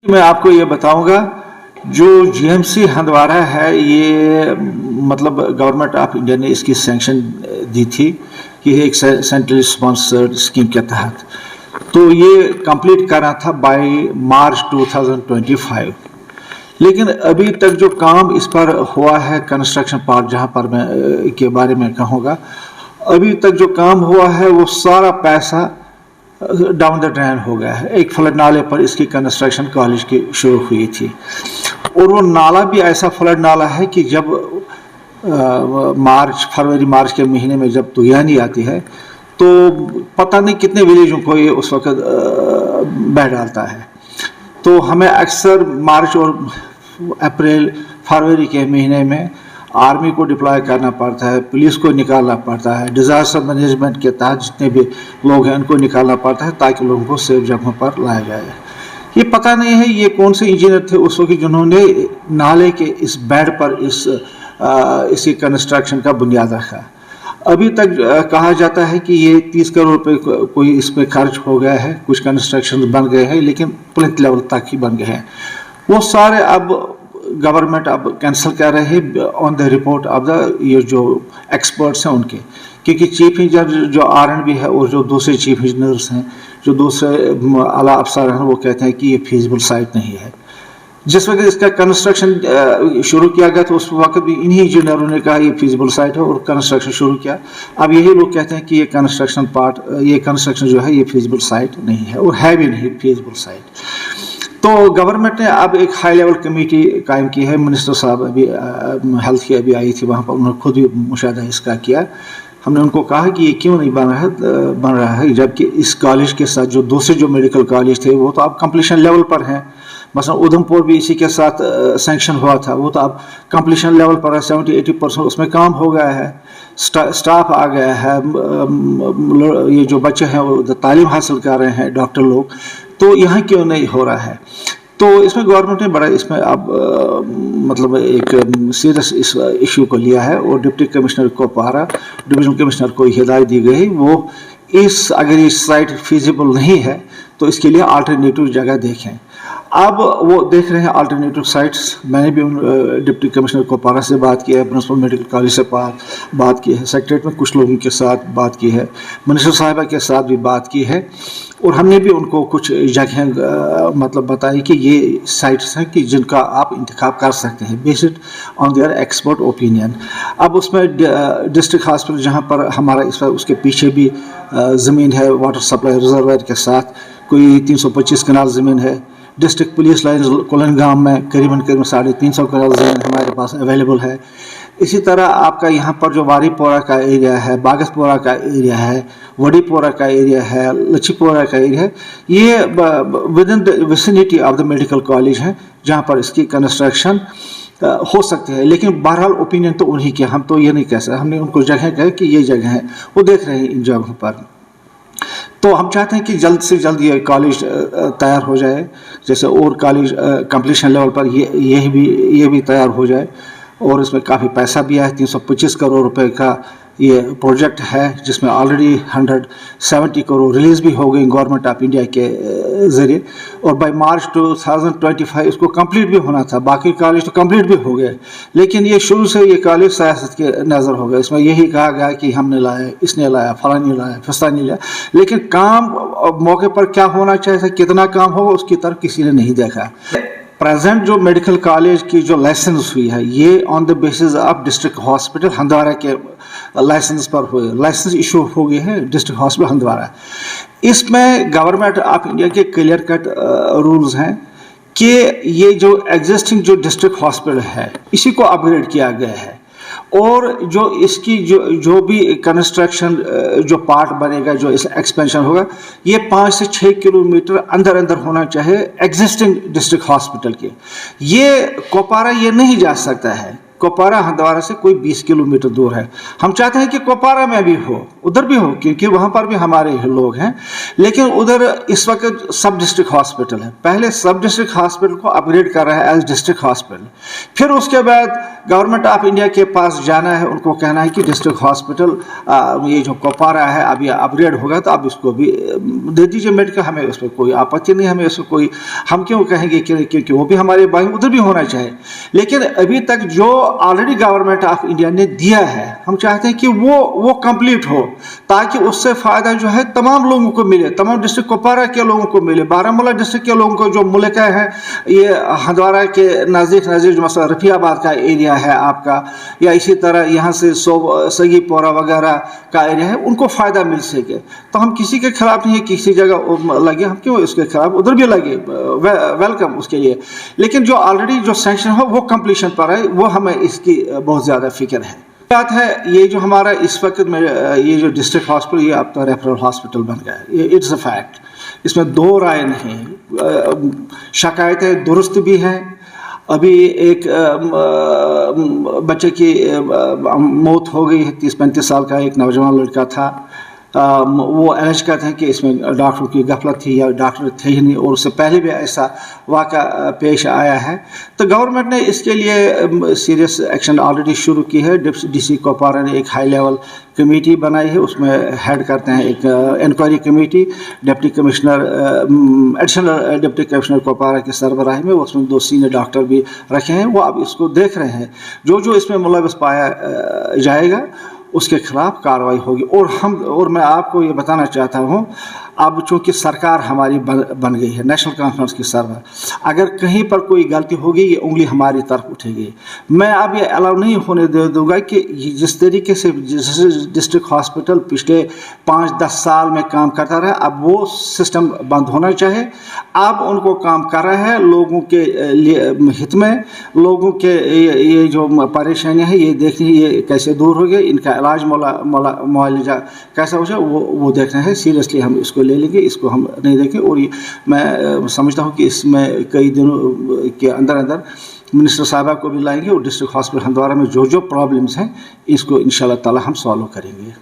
मैं आपको ये बताऊंगा जो जीएमसी हंदवारा है, ये मतलब गवर्नमेंट ऑफ इंडिया ने इसकी सैंक्शन दी थी कि एक सेंट्रली स्पॉन्सर्ड स्कीम के तहत, तो ये कंप्लीट करना था बाय मार्च 2025। लेकिन अभी तक जो काम इस पर हुआ है, कंस्ट्रक्शन पार्ट जहाँ पर मैं के बारे में कहूँगा, अभी तक जो काम हुआ है वो सारा पैसा डाउन द ड्रेन हो गया है। एक फ्लड नाले पर इसकी कंस्ट्रक्शन कॉलेज की शुरू हुई थी, और वो नाला भी ऐसा फ्लड नाला है कि जब फरवरी मार्च के महीने में जब तूफानी आती है तो पता नहीं कितने विलेजों को ये उस वक्त बह डालता है। तो हमें अक्सर मार्च और अप्रैल फरवरी के महीने में आर्मी को डिप्लॉय करना पड़ता है, पुलिस को निकालना पड़ता है, डिज़ास्टर मैनेजमेंट के तहत जितने भी लोग हैं उनको निकालना पड़ता है ताकि लोगों को सेफ जगहों पर लाया जाए। ये पता नहीं है ये कौन से इंजीनियर थे उस वक्त जिन्होंने नाले के इस बेड पर इसकी कंस्ट्रक्शन का बुनियाद रखा। अभी तक कहा जाता है कि ये 30 करोड़ रुपए कोई इसमें खर्च हो गया है, कुछ कंस्ट्रक्शन बन गए हैं लेकिन प्लिंथ लेवल तक ही बन गए हैं। वो सारे अब गवर्नमेंट अब कैंसिल कर रहे हैं on the report of the ये जो एक्सपर्ट्स हैं उनके, क्योंकि चीफ इंजीनियर जो R&B है और जो दूसरे चीफ इंजीनियर्स हैं, जो दूसरे आला अफसर हैं, वो कहते हैं कि ये फीजिबल साइट नहीं है। जिस वक्त इसका कंस्ट्रक्शन शुरू किया गया तो उस वक्त भी इन्हीं इंजीनियरों ने कहा ये फीजिबल साइट है और कंस्ट्रक्शन शुरू किया। अब यही लोग कहते हैं कि ये कंस्ट्रक्शन जो है ये फीजिबल साइट नहीं है और है भी नहीं फीजिबल साइट। तो गवर्नमेंट ने अब एक हाई लेवल कमेटी कायम की है। मिनिस्टर साहब अभी हेल्थ की अभी आई थी वहाँ पर, उन्होंने खुद भी मुशाहिदा इसका किया। हमने उनको कहा कि ये क्यों नहीं बन रहा है जबकि इस कॉलेज के साथ जो दूसरे जो मेडिकल कॉलेज थे वो तो अब कंप्लीशन लेवल पर हैं। मसलन उधमपुर भी इसी के साथ सैंक्शन हुआ था, वो तो अब कंप्लीशन लेवल पर है, 70-80% उसमें काम हो गया है, स्टाफ आ गया है, ये जो बच्चे हैं वो तालीम हासिल कर रहे हैं, डॉक्टर लोग, तो यहाँ क्यों नहीं हो रहा है। तो इसमें गवर्नमेंट ने बड़ा इसमें अब मतलब एक सीरियस इस इशू को लिया है और डिप्टी कमिश्नर को डिवीजनल कमिश्नर को हिदायत दी गई वो अगर ये साइट फिजिबल नहीं है तो इसके लिए अल्टरनेटिव जगह देखें। अब वो देख रहे हैं अल्टरनेटिव साइट्स। मैंने भी डिप्टी कमिश्नर कोपारा से बात की है, प्रिंसिपल मेडिकल कॉलेज से बात की है, सेक्रेटरीट में कुछ लोगों के साथ बात की है, मिनिस्टर साहिबा के साथ भी बात की है, और हमने भी उनको कुछ जगह मतलब बताई कि ये साइट्स हैं कि जिनका आप इंतखाब कर सकते हैं based on their expert opinion. अब उसमें डिस्ट्रिक्ट हॉस्पिटल जहाँ पर हमारा उसके पीछे भी ज़मीन है वाटर सप्लाई रिजर्वायर के साथ, कोई 325 कनाल ज़मीन है। डिस्ट्रिक्ट पुलिस लाइन कोलनगाम में करीबन 350 कनाल ज़मीन हमारे पास अवेलेबल है। इसी तरह आपका यहाँ पर जो वारीपोरा का एरिया है, बागसपोरा का एरिया है, वडीपोरा का एरिया है, लच्छीपोरा का एरिया है, ये with in the vicinity of the medical college है जहाँ पर इसकी कंस्ट्रक्शन हो सकती है। लेकिन बहरहाल ओपिनियन तो उन्हीं के, हम तो ये नहीं कह सकते। हमने उनको जगह कहे कि ये जगह है, वो देख रहे हैं इन जगहों पर। तो हम चाहते हैं कि जल्द से जल्द ये कॉलेज तैयार हो जाए, जैसे और कॉलेज कंप्लीशन लेवल पर ये भी तैयार हो जाए। और इसमें काफ़ी पैसा भी है, 325 करोड़ रुपए का ये प्रोजेक्ट है जिसमें ऑलरेडी 170 करोड़ रिलीज़ भी हो गई गवर्नमेंट ऑफ इंडिया के ज़रिए, और बाय मार्च 2025 इसको कंप्लीट भी होना था। बाकी कॉलेज तो कंप्लीट भी हो गए, लेकिन ये शुरू से ये कॉलेज सियासत के नज़र हो गए। इसमें यही कहा गया कि हमने लाया, इसने लाया, फलानी लाया, फिस्तानी लाया, लेकिन काम मौके पर क्या होना चाहिए, कितना काम होगा उसकी तरफ किसी ने नहीं देखा। प्रेजेंट जो मेडिकल कॉलेज की जो लाइसेंस हुई है ये on the basis of district hospital Handwara के लाइसेंस पर हुए, लाइसेंस इशू हो गए हैं डिस्ट्रिक्ट हॉस्पिटल हंदवारा। इसमें गवर्नमेंट ऑफ इंडिया के क्लियर कट रूल्स हैं कि ये जो एग्जिस्टिंग जो डिस्ट्रिक्ट हॉस्पिटल है इसी को अपग्रेड किया गया है, और जो इसकी जो भी कंस्ट्रक्शन जो पार्ट बनेगा, जो इस एक्सपेंशन होगा, ये 5 से 6 किलोमीटर अंदर होना चाहिए एग्जिस्टिंग डिस्ट्रिक्ट हॉस्पिटल के। ये कोपारा ये नहीं जा सकता है, कोपारा हंदवारा से कोई 20 किलोमीटर दूर है। हम चाहते हैं कि कोपारा में भी हो, उधर भी हो, क्योंकि वहाँ पर भी हमारे लोग हैं, लेकिन उधर इस वक्त सब डिस्ट्रिक्ट हॉस्पिटल है। पहले सब डिस्ट्रिक्ट हॉस्पिटल को अपग्रेड कर रहा है एज डिस्ट्रिक्ट हॉस्पिटल, फिर उसके बाद गवर्नमेंट ऑफ इंडिया के पास जाना है, उनको कहना है कि डिस्ट्रिक्ट हॉस्पिटल ये जो कुपवारा है अब ये अपग्रेड होगा तो आप इसको भी दे दीजिए मेडिकल, हमें उस पर कोई आपत्ति नहीं, हमें उसको कोई, हम क्यों कहेंगे क्योंकि वो भी हमारे भाई, उधर भी होना चाहिए। लेकिन अभी तक जो ऑलरेडी गवर्नमेंट ऑफ इंडिया ने दिया है हम चाहते हैं कि वो कंप्लीट हो, ताकि उससे फ़ायदा जो है तमाम लोगों को मिले, तमाम डिस्ट्रिक्ट कुपवारा के लोगों को मिले, बारामूला डिस्ट्रिक्ट के लोगों को, जो मुल्क है ये हंदवारा के नज़दीक जो मसला रफियाबाद का एरिया है आपका, या इसी तरह यहाँ से सगीपोरा वगैरह का एरिया है, उनको फ़ायदा मिल सके। तो हम किसी के खिलाफ नहीं है, किसी जगह लगे हम क्यों इसके खिलाफ, उधर भी लगे, वेलकम उसके लिए। लेकिन जो ऑलरेडी जो सैंक्शन हो वो कंप्लीशन पर है, वो हमें इसकी बहुत ज़्यादा फिक्र है। बात है ये जो हमारा इस वक्त में ये जो डिस्ट्रिक्ट हॉस्पिटल ये अब तो रेफरल हॉस्पिटल बन गया है, ये इट्स अ फैक्ट, इसमें दो राय नहीं। शिकायतें दुरुस्त भी हैं। अभी एक बच्चे की मौत हो गई है, 30-35 साल का एक नौजवान लड़का था, वो एलेज करते हैं कि इसमें डॉक्टर की गफलत थी या डॉक्टर थे ही नहीं, और उससे पहले भी ऐसा वाक़ा पेश आया है। तो गवर्नमेंट ने इसके लिए सीरियस एक्शन ऑलरेडी शुरू की है। DC कुपवारा ने एक हाई लेवल कमेटी बनाई है, उसमें हेड करते हैं एक inquiry committee, deputy commissioner, additional deputy commissioner Kupwara के सरबराही में, उसमें 2 सीनियर डॉक्टर भी रखे हैं, वो अब इसको देख रहे हैं। जो इसमें मुलविस पाया जाएगा उसके खिलाफ कार्रवाई होगी। और मैं आपको ये बताना चाहता हूँ, अब चूँकि सरकार हमारी बन गई है, नेशनल कॉन्फ्रेंस की सरकार, अगर कहीं पर कोई गलती होगी ये उंगली हमारी तरफ उठेगी। मैं अब ये अलाउ नहीं होने दे दूँगा कि जिस तरीके से डिस्ट्रिक्ट हॉस्पिटल पिछले 5-10 साल में काम करता रहा, अब वो सिस्टम बंद होना चाहिए। अब उनको काम कर रहा है लोगों के हित में, लोगों के ये जो परेशानियाँ हैं ये देखनी, ये कैसे दूर हो गए, इनका इलाज मुआवजा कैसा हो जाए वो देखना है। सीरियसली हम इसको ले लेंगे, इसको हम नहीं देखें। और ये मैं समझता हूँ कि इसमें कई दिनों के अंदर मिनिस्टर साहबा को भी लाएंगे, और डिस्ट्रिक्ट हॉस्पिटल हंदवारा में जो प्रॉब्लम्स हैं इसको इंशाल्लाह ताला हम सॉल्व करेंगे।